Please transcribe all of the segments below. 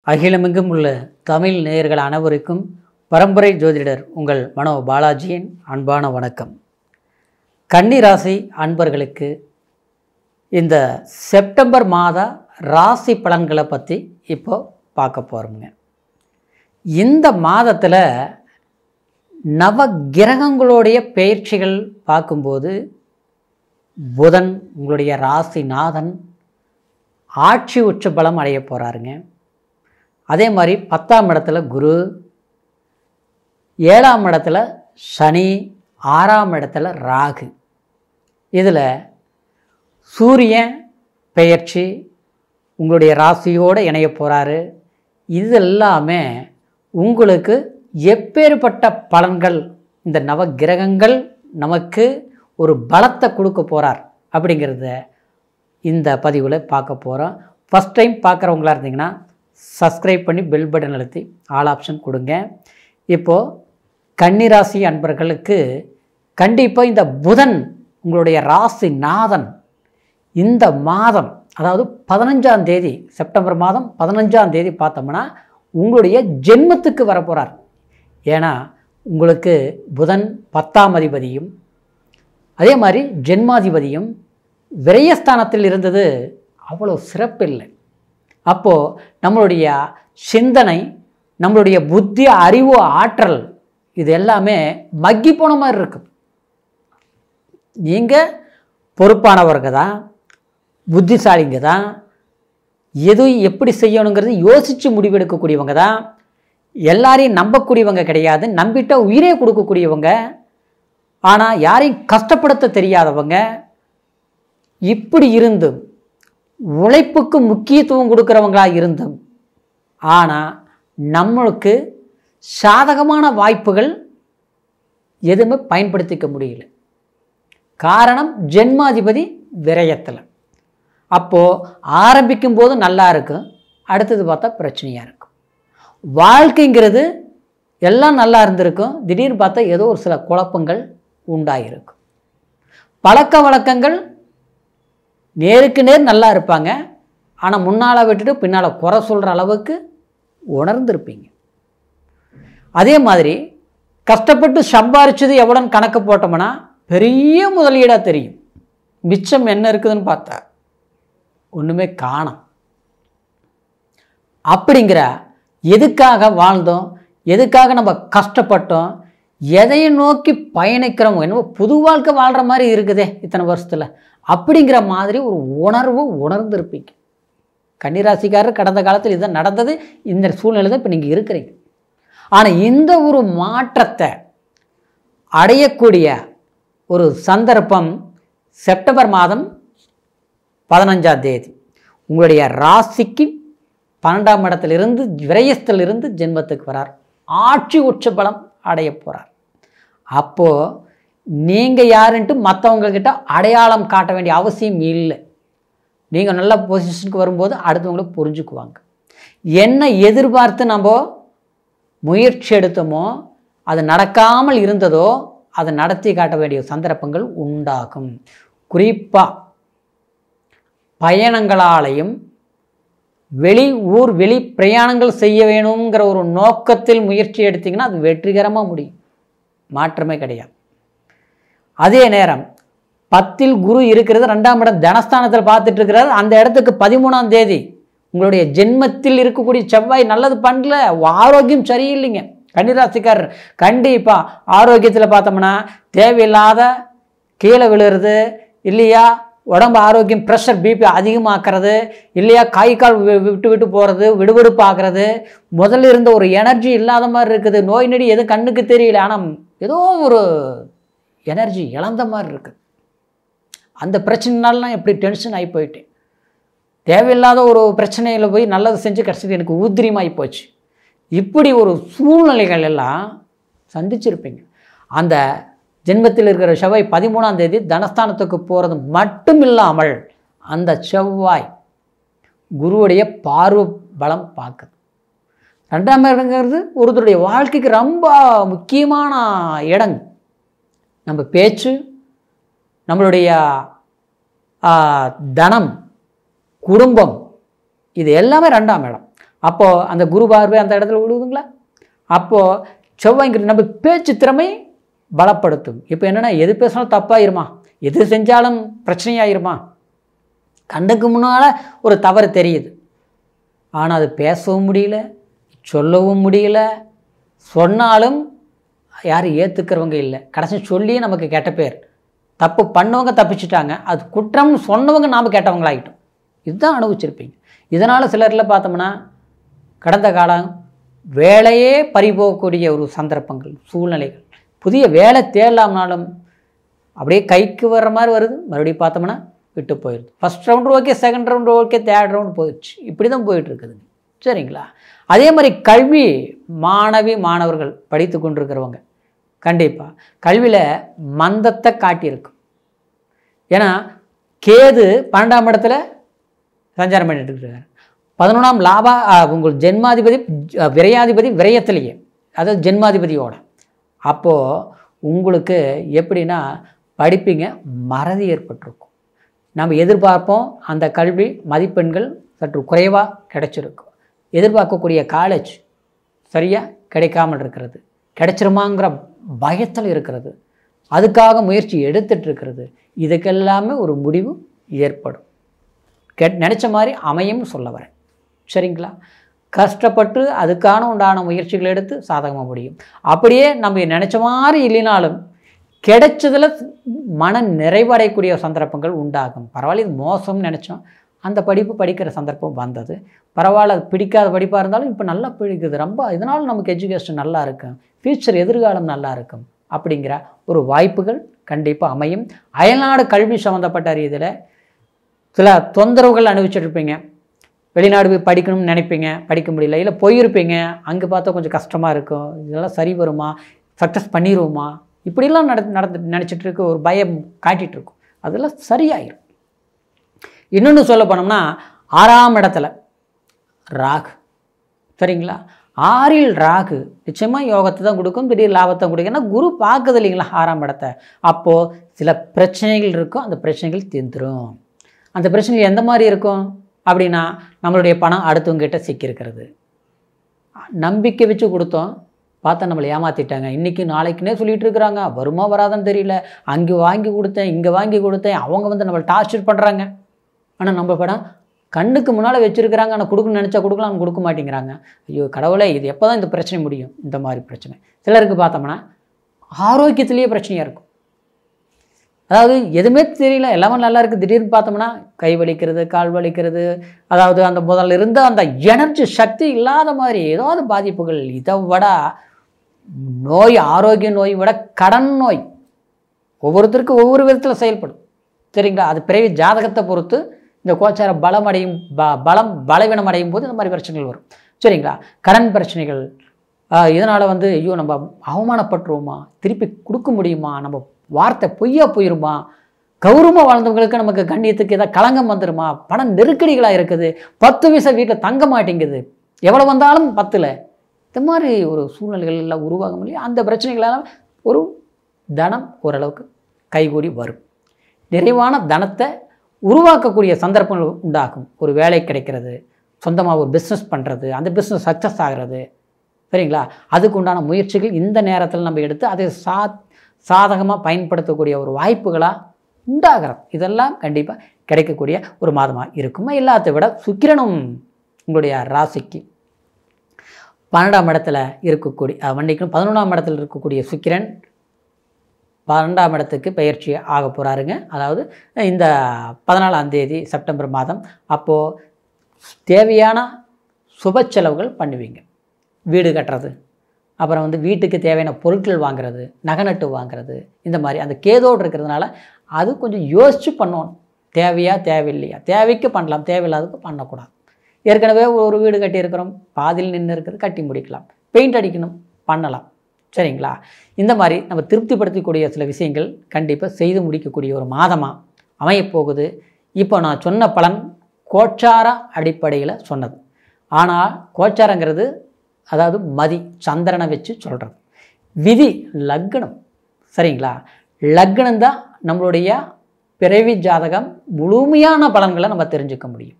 அகிலமெங்கும் உள்ள தமிழ் நேயர்கள் அனைவருக்கும் பரம்பரை ஜோதிடர் உங்கள் மனோ பாலாஜியின் அன்பான வணக்கம். கன்னி ராசி அன்பர்களுக்கு இந்த செப்டம்பர் மாத ராசி பலன்களை பற்றி இப்போ பார்க்க போகிறோமுங்க. இந்த மாதத்தில் நவ கிரகங்களுடைய பெயர்ச்சிகள் பார்க்கும்போது புதன் உங்களுடைய ராசிநாதன் ஆட்சி உச்ச பலம் அடைய போகிறாருங்க. அதே மாதிரி 10ஆம் இடத்துல குரு, 7ஆம் இடத்துல சனி, 6ஆம் இடத்துல ராகு. இதில் சூரியன் பெயர்ச்சி உங்களுடைய ராசியோடு இணைய போகிறாரு. இது எல்லாமே உங்களுக்கு எப்பேற்பட்ட பலன்கள், இந்த நவ கிரகங்கள் நமக்கு ஒரு பலத்தை கொடுக்க போகிறார் அப்படிங்கிறத இந்த பதிவில் பார்க்க போகிறோம். ஃபஸ்ட் டைம் பார்க்குறவங்களா இருந்தீங்கன்னா சப்ஸ்கிரைப் பண்ணி பெல் பட்டன் அழுத்தி ஆல் ஆப்ஷன் கொடுங்க. இப்போது கன்னிராசி அன்பர்களுக்கு கண்டிப்பாக இந்த புதன் உங்களுடைய ராசிநாதன் இந்த மாதம், அதாவது 15ஆம் தேதி, செப்டம்பர் மாதம் 15ஆம் தேதி பார்த்தோம்னா உங்களுடைய ஜென்மத்துக்கு வரப்போகிறார். ஏன்னா உங்களுக்கு புதன் 10ஆம் அதிபதியும் அதே மாதிரி ஜென்மாதிபதியும் விரயஸ்தானத்தில் இருந்தது அவ்வளோ சிறப்பில்லை. அப்போது நம்மளுடைய சிந்தனை, நம்மளுடைய புத்தி, அறிவு, ஆற்றல் இது எல்லாமே மக்கி போன மாதிரி இருக்கும். நீங்கள் பொறுப்பானவர்கள் தான், புத்திசாலிங்க தான், எது எப்படி செய்யணுங்கிறது யோசித்து முடிவெடுக்கக்கூடியவங்க தான், எல்லாரையும் நம்பக்கூடியவங்க கிடையாது, நம்பிட்டா உயிரே கொடுக்கக்கூடியவங்க, ஆனால் யாரையும் கஷ்டப்படுத்த தெரியாதவங்க. இப்படி இருந்தும் உழைப்புக்கு முக்கியத்துவம் கொடுக்குறவங்களாக இருந்தும் ஆனால் நம்மளுக்கு சாதகமான வாய்ப்புகள் எதுவுமே பயன்படுத்திக்க முடியல. காரணம் ஜென்மாதிபதி விரயத்தில். அப்போது ஆரம்பிக்கும் போது நல்லா இருக்கும், அடுத்தது பார்த்தா பிரச்சனையாக இருக்கும். வாழ்க்கைங்கிறது எல்லாம் நல்லா இருந்திருக்கும், திடீர்னு பார்த்தா ஏதோ ஒரு சில குழப்பங்கள் உண்டாகிருக்கும். பழக்க வழக்கங்கள் நேருக்கு நேர் நல்லா இருப்பாங்க, ஆனால் முன்னால் விட்டுட்டு பின்னால் குறை சொல்கிற அளவுக்கு உணர்ந்திருப்பீங்க. அதே மாதிரி கஷ்டப்பட்டு சம்பாரிச்சது எவ்வளோன்னு கணக்கு போட்டோம்னா பெரிய முதலீடாக தெரியும். மிச்சம் என்ன இருக்குதுன்னு பார்த்தா ஒன்றுமே காணோம். அப்படிங்கிற எதுக்காக வாழ்ந்தோம், எதுக்காக நம்ம கஷ்டப்பட்டோம், எதையை நோக்கி பயணிக்கிறோம், என்னவோ புது வாழ்க்கை வாழ்கிற மாதிரி இருக்குதே இத்தனை வருஷத்தில், அப்படிங்கிற மாதிரி ஒரு உணர்வு உணர்ந்திருப்பீங்க. கன்னிராசிக்காரர் கடந்த காலத்தில் இதுதான் நடந்தது, இந்த சூழ்நிலை தான் இப்போ நீங்கள் இருக்கிறீங்க. ஆனால் இந்த ஒரு மாற்றத்தை அடையக்கூடிய ஒரு சந்தர்ப்பம் செப்டம்பர் மாதம் 15ஆம் தேதி உங்களுடைய ராசிக்கு 12ஆம் இடத்திலிருந்து விரயத்திலிருந்து ஜென்மத்துக்கு வரார், ஆட்சி உச்ச பலம் அடைய போகிறார். அப்போது நீங்கள் யாருன்ட்டு மற்றவங்கக்கிட்ட அடையாளம் காட்ட வேண்டிய அவசியம் இல்லை. நீங்கள் நல்ல பொசிஷனுக்கு வரும்போது அடுத்தவங்களை புரிஞ்சுக்குவாங்க. என்ன எதிர்பார்த்து நம்ம முயற்சி எடுத்தோமோ, அது நடக்காமல் இருந்ததோ, அதை நடத்தி காட்ட வேண்டிய சந்தர்ப்பங்கள் உண்டாகும். குறிப்பாக பயணங்களாலையும் வெளி பிரயாணங்கள் செய்ய வேணுங்கிற ஒரு நோக்கத்தில் முயற்சி எடுத்திங்கன்னா அது வெற்றிகரமாக முடியும், மாற்றமே கிடையாது. அதே நேரம் 10இல் குரு இருக்கிறது, 2ஆம் இடம் தனஸ்தானத்தில் பார்த்துட்டு இருக்கிறார். அந்த இடத்துக்கு 13ஆம் தேதி உங்களுடைய ஜென்மத்தில் இருக்கக்கூடிய செவ்வாய் நல்லது பண்ணல, ஆரோக்கியம் சரியில்லைங்க. கன்னிராசிக்காரர் கண்டிப்பாக ஆரோக்கியத்தில் பார்த்தோம்னா தேவையில்லாத கீழே விழுறது இல்லையா, உடம்பு ஆரோக்கியம், ப்ரெஷர் பிபி அதிகமாக்குறது இல்லையா, கை கால் விட்டு போகிறது, விடுவிடுப்பு ஆகிறது, முதல்ல இருந்த ஒரு எனர்ஜி இல்லாத மாதிரி இருக்குது, நோய் நொடி எதுவும் கண்ணுக்கு தெரியல, ஆனால் ஏதோ ஒரு எனர்ஜி இழந்த மாதிரி இருக்குது. அந்த பிரச்சனைனாலாம் எப்படி டென்ஷன் ஆகி போயிட்டேன், தேவையில்லாத ஒரு பிரச்சனையில் போய் நல்லது செஞ்சு கடைசிக்கு எனக்கு ஊத்திரியமாகி போச்சு. இப்படி ஒரு சூழ்நிலைகள் எல்லாம் சந்திச்சிருப்பீங்க. அந்த ஜென்மத்தில் இருக்கிற செவ்வாய் 13ஆம் தேதி தனஸ்தானத்துக்கு போகிறது மட்டும் இல்லாமல் அந்த செவ்வாய் குருவுடைய பார்வை பலம் பார்க்குது. 2ஆம் இடங்கிறது ஒருத்தருடைய வாழ்க்கைக்கு ரொம்ப முக்கியமான இடங்க. நம்ம பேச்சு, நம்மளுடைய தனம், குடும்பம், இது எல்லாமே 2ஆம் இடம். அப்போது அந்த குரு பார்வை அந்த இடத்துல விழுவுதுங்களா? அப்போது செவ்வாய்ங்கிறது நம்ம பேச்சு திறமை பலப்படுத்தும். இப்போ என்னென்னா எது பேசினாலும் தப்பாயிருமா, எது செஞ்சாலும் பிரச்சனையாயிருமா, கண்ணுக்கு முன்னால் ஒரு தவறு தெரியுது, ஆனால் அது பேசவும் முடியல, சொல்லவும் முடியல, சொன்னாலும் யாரும் ஏற்றுக்கிறவங்க இல்லை. கடைசி சொல்லியே நமக்கு கெட்ட பேர். தப்பு பண்ணவங்க தப்பிச்சிட்டாங்க, அது குற்றம்னு சொன்னவங்க நாம் கெட்டவங்களாகிட்டோம். இதுதான் அனுபவிச்சிருப்பீங்க. இதனால் சிலரில் பார்த்தோம்னா கடந்த காலம் வேலையே பறிபோகக்கூடிய ஒரு சந்தர்ப்பங்கள், சூழ்நிலைகள், புதிய வேலை தேடலாம்னாலும் அப்படியே கைக்கு வர்ற மாதிரி வருது, மறுபடியும் பார்த்தோம்னா விட்டு போயிடுது. First round okay, second round okay, third round போயிடுச்சு. இப்படி தான் போயிட்டுருக்குதுங்க. சரிங்களா? அதே மாதிரி கல்வி மாணவர்கள் படித்து கொண்டிருக்கிறவங்க கண்டிப்பாக கல்வியில் மந்தத்தை காட்டியிருக்கும். ஏன்னா கேது 12ஆம் இடத்துல சஞ்சாரம் பண்ணிட்டு இருக்கிறார். 11ஆம் லாபா உங்கள் ஜென்மாதிபதி விரையாதிபதி விரயத்திலேயே, அதாவது ஜென்மாதிபதியோட. அப்போது உங்களுக்கு எப்படின்னா படிப்பீங்க, மறதி ஏற்பட்டிருக்கும். நம்ம எதிர்பார்ப்போம் அந்த கல்வி மதிப்பெண்கள் சற்று குறைவாக கிடைச்சிருக்கும். எதிர்பார்க்கக்கூடிய காலேஜ் சரியாக கிடைக்காமல் இருக்கிறது, கிடைச்சிருமாங்கிற பயத்தில் இருக்கிறது, அதுக்காக முயற்சி எடுத்துகிட்ருக்கிறது. இதுக்கெல்லாமே ஒரு முடிவு ஏற்படும். நினச்ச மாதிரி அமையும் சொல்ல வரேன். சரிங்களா? கஷ்டப்பட்டு அதுக்கான உண்டான முயற்சிகள் எடுத்து சாதகமாக முடியும். அப்படியே நம்ம நினச்ச மாதிரி இல்லைனாலும் கிடைச்சதில் மன நிறைவடையக்கூடிய சந்தர்ப்பங்கள் உண்டாகும். பரவாயில்ல, இது மோசம்னு நினச்சோம், அந்த படிப்பு படிக்கிற சந்தர்ப்பம் வந்தது. பரவாயில்ல, அது பிடிக்காத படிப்பாக இருந்தாலும் இப்போ நல்லா பிடிக்குது, ரொம்ப இதனால் நமக்கு எஜுகேஷன் நல்லா இருக்கும், ஃப்யூச்சர் எதிர்காலம் நல்லா இருக்கும் அப்படிங்கிற ஒரு வாய்ப்புகள் கண்டிப்பாக அமையும். அயல்நாடு கல்வி சம்மந்தப்பட்ட ரீதியில் சில தொந்தரவுகள் அனுபவிச்சுட்ருப்பீங்க. வெளிநாடு போய் படிக்கணும்னு நினைப்பீங்க, படிக்க முடியல, இல்லை போயிருப்பீங்க, அங்கே பார்த்தா கொஞ்சம் கஷ்டமாக இருக்கும், இதெல்லாம் சரி வருமா, சக்ஸஸ் பண்ணிடுவோமா, இப்படிலாம் நினச்சிட்டு இருக்க ஒரு பயம் காட்டிகிட்ருக்கும். அதெல்லாம் சரியாயிடும். இன்னொன்று சொல்ல போனோம்னா 6ஆம் இடத்துல ராகு. சரிங்களா? 6இல் ராகு நிச்சயமாக யோகத்தை தான் கொடுக்கும், திடீர் லாபத்தை கொடுக்கும். ஏன்னா குரு பார்க்குது இல்லைங்களா 6ஆம் இடத்தை. அப்போது சில பிரச்சனைகள் இருக்கும், அந்த பிரச்சனைகள் தீர்ந்துடும். அந்த பிரச்சனைகள் எந்த மாதிரி இருக்கும் அப்படின்னா, நம்மளுடைய பணம் அடுத்தவங்கிட்ட சிக்கியிருக்கிறது, நம்பிக்கை வச்சு கொடுத்தோம், பார்த்தா நம்மளை ஏமாற்றிட்டாங்க, இன்றைக்கி நாளைக்குன்னே சொல்லிகிட்டு இருக்கிறாங்க, வருமா வராதான்னு தெரியல, அங்கே வாங்கி கொடுத்தேன் இங்கே வாங்கி கொடுத்தேன், அவங்க வந்து நம்மளை டார்ச்சர் பண்ணுறாங்க, ஆனால் நம்ம படம் கண்ணுக்கு முன்னால் வச்சுருக்கிறாங்க, ஆனால் கொடுக்கணும்னு நினச்சா கொடுக்கலாம், கொடுக்க மாட்டேங்கிறாங்க. ஐயோ கடவுளே, இது எப்போ தான் இந்த பிரச்சனை முடியும்? இந்த மாதிரி பிரச்சனை சிலருக்கு பார்த்தோம்னா ஆரோக்கியத்திலேயே பிரச்சனையாக இருக்கும். அதாவது எதுவுமே தெரியல, எல்லாமே நல்லா இருக்குது, திடீர்னு பார்த்தோம்னா கை வலிக்கிறது, கால் வலிக்கிறது, அதாவது அந்த முதல்ல இருந்த அந்த எனர்ஜி சக்தி இல்லாத மாதிரி ஏதாவது பாதிப்புகள். இதை விட நோய், ஆரோக்கிய நோய் விட கடன் நோய் ஒவ்வொருத்தருக்கும் ஒவ்வொரு விதத்தில் செயல்படும். சரிங்களா? அது பிறவி ஜாதகத்தை பொறுத்து இந்த கோச்சார பலவீனம் அடையும் போது இந்த மாதிரி பிரச்சனைகள் வரும். சரிங்களா? கடன் பிரச்சனைகள், இதனால் வந்து ஐயோ நம்ம அவமானப்பட்டுருவோமா, திருப்பி கொடுக்க முடியுமா, நம்ம வார்த்தை பொய்யா போயிருமா, கௌரவமாக வாழ்ந்தவங்களுக்கு நமக்கு கண்ணியத்துக்கு ஏதாவது களங்கம் வந்துடுமா, பண நெருக்கடிகளாக இருக்குது, 10 பைசா வீட்டில் தங்க மாட்டேங்குது, எவ்வளோ வந்தாலும் 10ல், இந்த மாதிரி ஒரு சூழ்நிலைகள் எல்லாம் உருவாக முடியும். அந்த பிரச்சனைகளால் ஒரு தனம் ஓரளவுக்கு கைகூடி வரும். நிறைவான தனத்தை உருவாக்கக்கூடிய சந்தர்ப்பங்கள் உண்டாகும். ஒரு வேலை கிடைக்கிறது, சொந்தமாக ஒரு பிஸ்னஸ் பண்ணுறது, அந்த பிஸ்னஸ் சக்ஸஸ் ஆகிறது. சரிங்களா? அதுக்கு உண்டான முயற்சிகள் இந்த நேரத்தில் நம்ம எடுத்து அதை சாதகமாக பயன்படுத்தக்கூடிய ஒரு வாய்ப்புகளாக உண்டாகிறது. இதெல்லாம் கண்டிப்பாக கிடைக்கக்கூடிய ஒரு மாதமாக இருக்குமா. எல்லாத்தை விட சுக்கிரனும் உங்களுடைய ராசிக்கு 12ஆம் இடத்துல இருக்கக்கூடிய மன்னிக்கணும் 11ஆம் இடத்துல இருக்கக்கூடிய சுக்கிரன் 12ஆம் இடத்துக்கு பயிற்சி ஆக போகிறாருங்க. அதாவது இந்த 14ஆம் தேதி செப்டம்பர் மாதம். அப்போது தேவையான சுப செலவுகள் பண்ணுவீங்க. வீடு கட்டுறது, அப்புறம் வந்து வீட்டுக்கு தேவையான பொருட்கள் வாங்குறது, நகை வாங்குறது, இந்த மாதிரி அந்த கேதோடு இருக்கிறதுனால அது கொஞ்சம் யோசித்து பண்ணணும். தேவையா தேவையில்லையா, தேவைக்கு பண்ணலாம், தேவையில்லாததுக்கு பண்ணக்கூடாது. ஏற்கனவே ஒரு வீடு கட்டியிருக்கிறோம், பாதியில் நின்று இருக்கிறது, கட்டி முடிக்கலாம், பெயிண்ட் அடிக்கணும், பண்ணலாம். சரிங்களா? இந்த மாதிரி நம்ம திருப்திப்படுத்தக்கூடிய சில விஷயங்கள் கண்டிப்பாக செய்து முடிக்கக்கூடிய ஒரு மாதமாக அமையப்போகுது. இப்போ நான் சொன்ன பலன் கோச்சார அடிப்படையில் சொன்னது. ஆனால் கோச்சாரங்கிறது அதாவது மதி சந்திரனை வச்சு சொல்கிறது. விதி லக்னம். சரிங்களா? லக்னம் தான் நம்மளுடைய பிறவி ஜாதகம் முழுமையான பலன்களை நம்ம தெரிஞ்சுக்க முடியும்.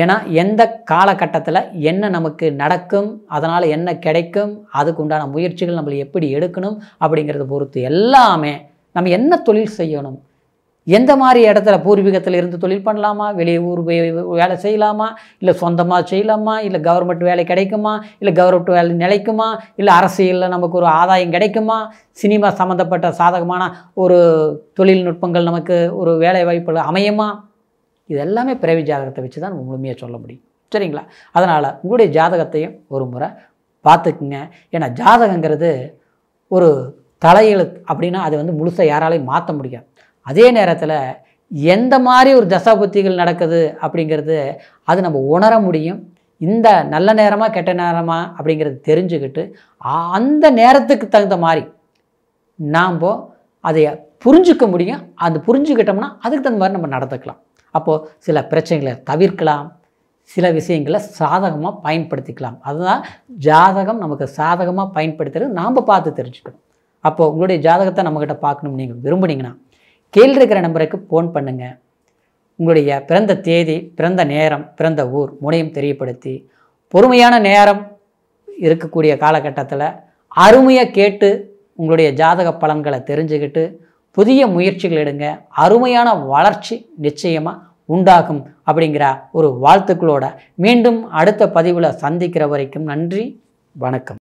ஏன்னா எந்த காலகட்டத்தில் என்ன நமக்கு நடக்கும், அதனால் என்ன கிடைக்கும், அதுக்கு உண்டான முயற்சிகள் நம்மளை எப்படி எடுக்கணும் அப்படிங்கிறத பொறுத்து எல்லாமே நம்ம என்ன தொழில் செய்யணும், எந்த மாதிரி இடத்துல பூர்வீகத்தில் இருந்து தொழில் பண்ணலாமா, வெளியே ஊர் வேலை செய்யலாமா, இல்லை சொந்தமாக செய்யலாமா, இல்லை கவர்மெண்ட் வேலை கிடைக்குமா, இல்லை கவர்மெண்ட் வேலை நிலைக்குமா, இல்லை அரசியலில் நமக்கு ஒரு ஆதாயம் கிடைக்குமா, சினிமா சம்மந்தப்பட்ட சாதகமான ஒரு தொழில்நுட்பங்கள் நமக்கு ஒரு வேலை வாய்ப்புகள் அமையுமா, இது எல்லாமே பிறவி ஜாதகத்தை வச்சு தான் நம்ம முழுமையாக சொல்ல முடியும். சரிங்களா? அதனால் உங்களுடைய ஜாதகத்தையும் ஒரு முறை பார்த்துக்குங்க. ஏன்னா ஜாதகங்கிறது ஒரு தலையெழுத்து அப்படின்னா அது வந்து முழுசாக யாராலையும் மாற்ற முடியாது. அதே நேரத்தில் எந்த மாதிரி ஒரு தசாபுத்திகள் நடக்குது அப்படிங்கிறது அது நம்ம உணர முடியும். இந்த நல்ல நேரமா கெட்ட நேரமா அப்படிங்கிறது தெரிஞ்சுக்கிட்டு அந்த நேரத்துக்கு தகுந்த மாதிரி நாம் அதை புரிஞ்சுக்க முடியும். அது புரிஞ்சுக்கிட்டோம்னா அதுக்கு தகுந்த மாதிரி நம்ம நடந்துக்கலாம். அப்போது சில பிரச்சனைகளை தவிர்க்கலாம், சில விஷயங்களை சாதகமாக பயன்படுத்திக்கலாம். அதுதான் ஜாதகம் நமக்கு சாதகமாக பயன்படுத்துறது நாம் பார்த்து தெரிஞ்சுக்கணும். அப்போது உங்களுடைய ஜாதகத்தை நம்மக்கிட்ட பார்க்கணும்னு நீங்கள் விரும்புனீங்கன்னா கீழே இருக்கிற நம்பருக்கு ஃபோன் பண்ணுங்கள். உங்களுடைய பிறந்த தேதி, பிறந்த நேரம், பிறந்த ஊர் மூணையும் தெரியப்படுத்தி பொறுமையான நேரம் இருக்கக்கூடிய காலகட்டத்தில் அருமையாக கேட்டு உங்களுடைய ஜாதக பலன்களை தெரிஞ்சுக்கிட்டு புதிய முயற்சிகள் எடுங்க. அருமையான வளர்ச்சி நிச்சயமாக உண்டாகும் அப்படிங்கிற ஒரு வாழ்த்துக்களோட மீண்டும் அடுத்த பதிவில் சந்திக்கிற வரைக்கும் நன்றி, வணக்கம்.